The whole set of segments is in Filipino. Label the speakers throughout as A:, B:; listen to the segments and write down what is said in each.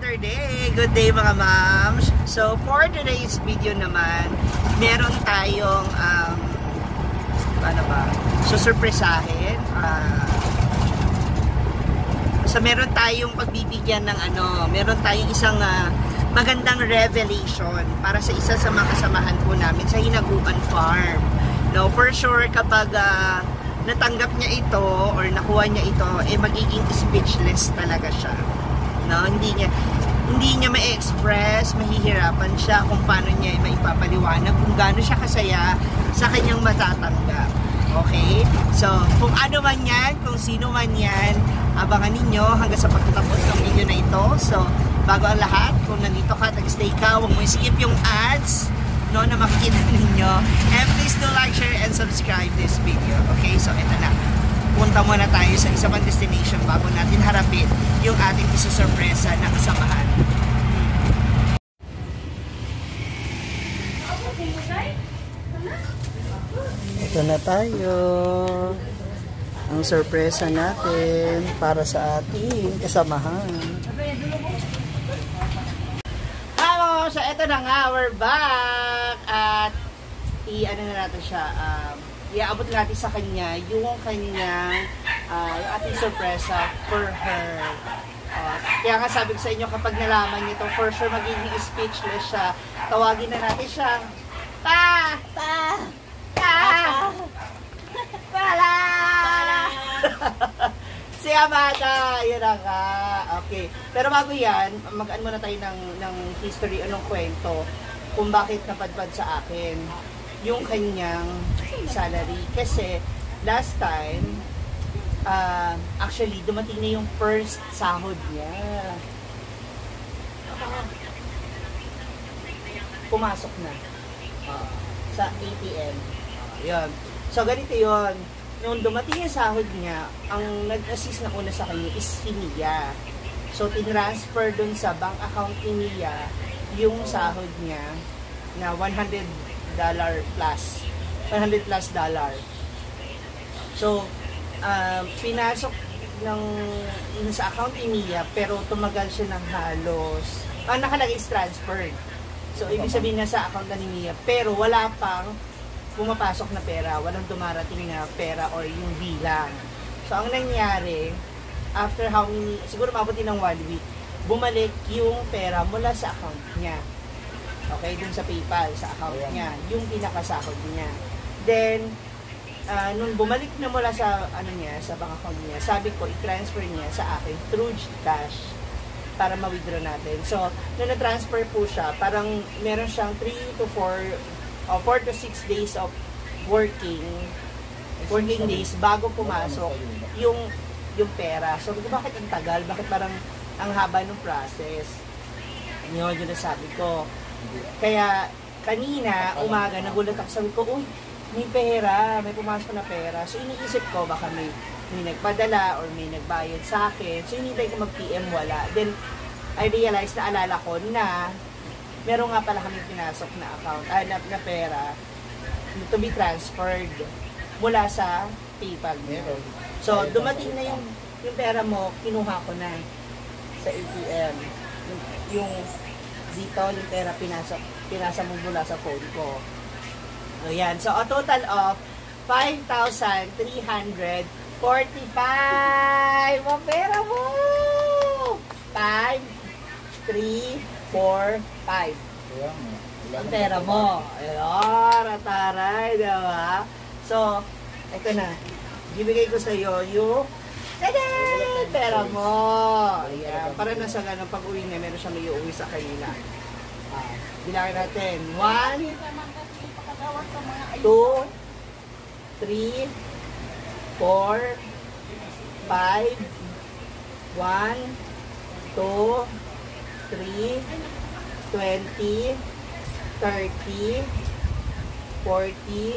A: Saturday! Good day mga moms! So for today's video naman, meron tayong susurpresahin. So meron tayong pagbibigyan ng meron tayong isang magandang revelation para sa isa sa mga kasamahan po namin sa Hinaguan Farm. No, for sure kapag natanggap niya ito or nakuha niya ito, magiging speechless talaga siya. No, hindi niya ma-express, mahihirapan siya kung paano niya maipapaliwanag kung gaano siya kasaya sa kanyang matatanggap. Okay? So, kung ano man yan, kung sino man yan, abangan ninyo hanggang sa pagtatapos ng video na ito. So, bago ang lahat, kung nandito ka, nag-stay ka, huwag mo skip yung ads, no, na makikita ninyo. And please do like, share, and subscribe this video. Okay? So, ito na. Punta muna tayo sa isa pang destination bago natin harapin yung ating isusurpresa na kasamahan. Ito na tayo. Ang sorpresa natin para sa ating kasamahan. Hello! So, ito na nga. We're back! At i-ano na natin siya. Iaabot natin sa kanya yung kanyang yung ating sorpresa for her. Kaya nga sabi ko sa inyo, kapag nalaman niyo ito, for sure magiging speechless siya. Tawagin na natin siyang Pa! Pa! Pa! Pala! Si Amanda! Yun na nga. Okay. Pero bago yan, mag-ano muna tayo ng history, anong kwento kung bakit napadpad sa akin yung kanyang salary. Kasi last time, actually, dumating na yung first sahod niya. Pumasok na sa ATM. Yun. So, ganito yun. Nung dumating yung sahod niya, ang nag-assist na una sa kanya is si Mia. So, tinransfer dun sa bank account ni Mia yung sahod niya na $100 plus. $100 plus. So, pinasok sa account ni Mia, pero tumagal siya ng halos, nakalagay is transferred. So, ibig sabihin na sa account na ni Mia, pero wala pang pumapasok na pera, walang dumarating na pera or yung bilang. So, ang nangyari, after how many, siguro mabuti ng 1 week, bumalik yung pera mula sa account niya. Okay, dun sa PayPal, sa account niya, yung pinakasahod niya. Then, nung bumalik na mula sa, sa bank account niya, sabi ko, i-transfer niya sa akin through GCash para ma-withdraw natin. So, nung na-transfer po siya, parang meron siyang 4 to 6 days of working days bago pumasok yung pera. So, bakit ang tagal? Bakit parang ang haba ng process? Yun na sabi ko. Kaya, kanina, umaga, nagulat ako, sabi ko, uy, may pera, may pumasok na pera. So, iniisip ko, baka may nagpadala or may nagbayad sa akin. So, hinintay ko mag-PM, wala. Then, I realized, naalala ko na meron nga pala kami pinasok na account, na pera to be transferred mula sa PayPal mo. So, dumating na yung pera mo, kinuha ko na sa ATM. Yung dito, yung pera pinasa mo mula sa phone ko. So, yan. So, a total of 5,345. Ang pera mo! 5, 3, 4, 5. Ang pera mo. Ayun, ataray, diba? So, ito na. Ibigay ko sa iyo yung pera mo. Ayan. Para nasa ganang pag-uwi na, meron siya may uuwi sa kanila. Bilangin natin. 1, 2, 3, 4, 5, 1, 2, 3, 4, 5, 20, 30, 40,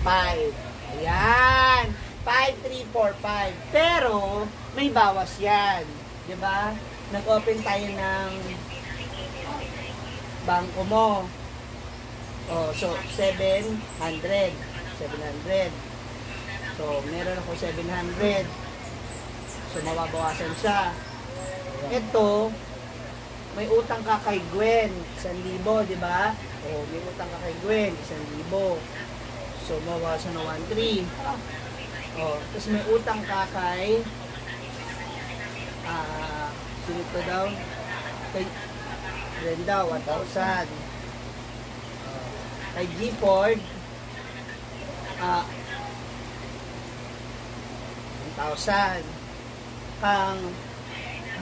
A: 5. Ayan. 5, 3, 4, 5. Pero, may bawas yan. Diba? Nag-open tayo ng bangko mo. So, 700. So, meron ako 700. So, mababawasan siya. Ito, may utang ka kay Gwen, 1,000, di ba? O, may utang ka kay Gwen, 1,000. So, mawawasan na 1,300. O, tapos may utang ka kay, sino ito daw? Kay Brenda, 1,000. Kay G. Ford, 1,000. Kang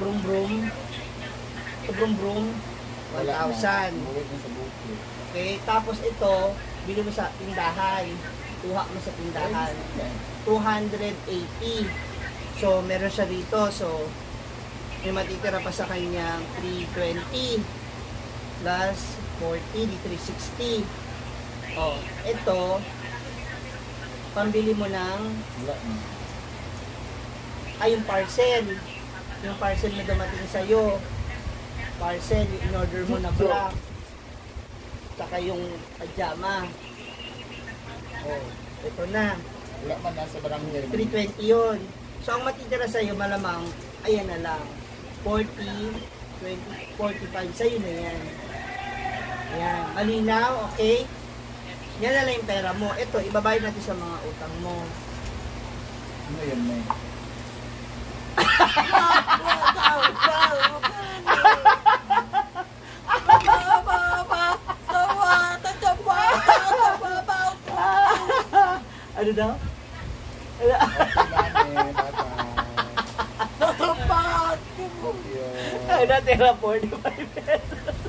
A: Brum Brum, 1,000. Okay, tapos ito, bili mo sa tindahan. Kuha mo sa tindahan. 280. So, meron siya dito. So, may matitira pa sa kanyang 320 plus 40, di 360. Oh, ito, pambili mo ng yung parcel. Yung parcel na dumating sa'yo. Parcel, in-order mo na bra. Saka yung pajama. Oh, ito na.
B: Wala man nasa barangay.
A: 320 yun. So, ang matitira sa'yo, malamang, ayan na lang. 40, 20, 45. Sa'yo na yan. Ayan. Malinaw, okay? Yan na lang yung pera mo. Ito, ibabayad natin sa mga utang mo.
B: Ano yan, may?
A: Ano daw? Ay, natira 45 pesos.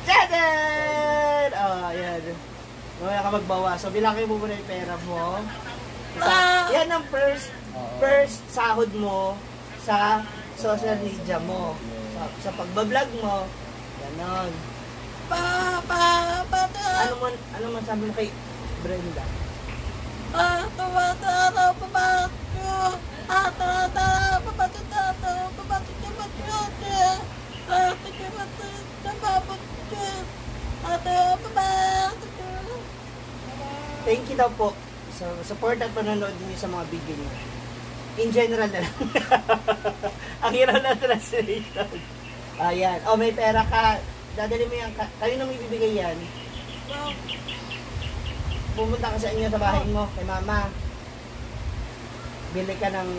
A: Jaden! Oh, ayan. Mamaya ka magbawa. So, bilangin mo muna yung pera mo. Yan ang first sahod mo sa social media mo. Sa pagbablog mo. Ganon. Ano man sabi mo kay Brenda? Thank you daw po sa support at panonood niyo sa mga video niyo. In general na lang. Ang hirap na translation. Ayan. O, may pera ka. Dadali mo yan. Kayo nang ibibigay yan. Pumunta ka sa inyo sa bahay mo, kay mama. Bili ka ng...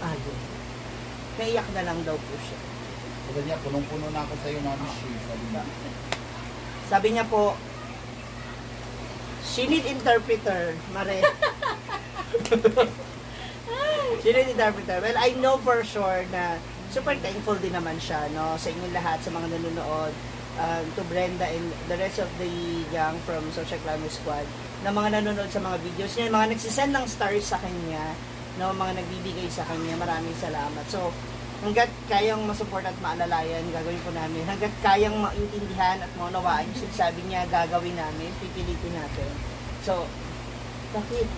A: Ayun. Naiyak na lang daw po siya.
B: Sabi niya, punong-puno na ako sa'yo, Mami Shi.
A: Sabi niya po, she need interpreter, Mare. She need interpreter. Well, I know for sure na super thankful din naman siya, no, sa inyong lahat, sa mga nanonood, to Brenda and the rest of the gang from Social Climber Squad, na mga nanonood sa mga videos niya, mga nagsisend ng stars sa kanya, no, mga nagbibigay sa kanya, maraming salamat. So, hanggat kayang masupport at maalalayan, gagawin po namin. Hanggat kayang maintindihan at maunawaan yung sinasabi niya, gagawin namin, pipilitin natin. So, bakit?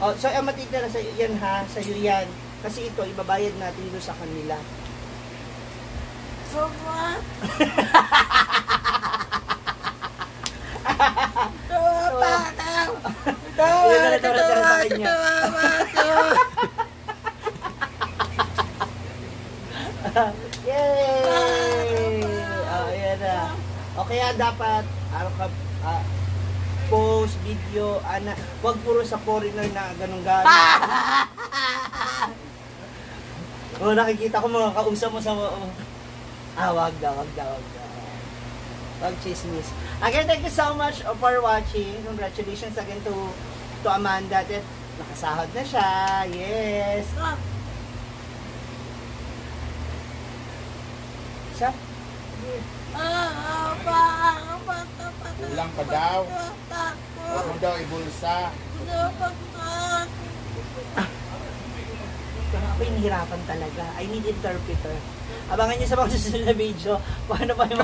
A: Oh, so, ang matitira sa yan ha, sa iyo yan. Kasi ito, ibabayad natin doon sa kanila. Yay! Oh, yan na. O kaya dapat, post, video, wag puro sa foreigner na ganun-ganun. Oh, nakikita ko mga kausap mo sa... wag daw. Wag chismis. Again, thank you so much for watching. Congratulations again to Amanda. At nakasahod na siya. Yes. Siya?
B: Kulang pa daw. Huwag mo daw ibulsa.
A: Ako inihirapan talaga. I need interpreter. Abangan niyo sa mga susunod na video paano pa yung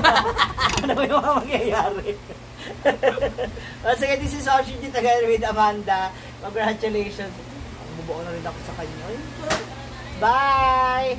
A: mga mangyayari. Sige, this is Ocean together with Amanda. Congratulations. Bubuo na rin ako sa kanya. Bye!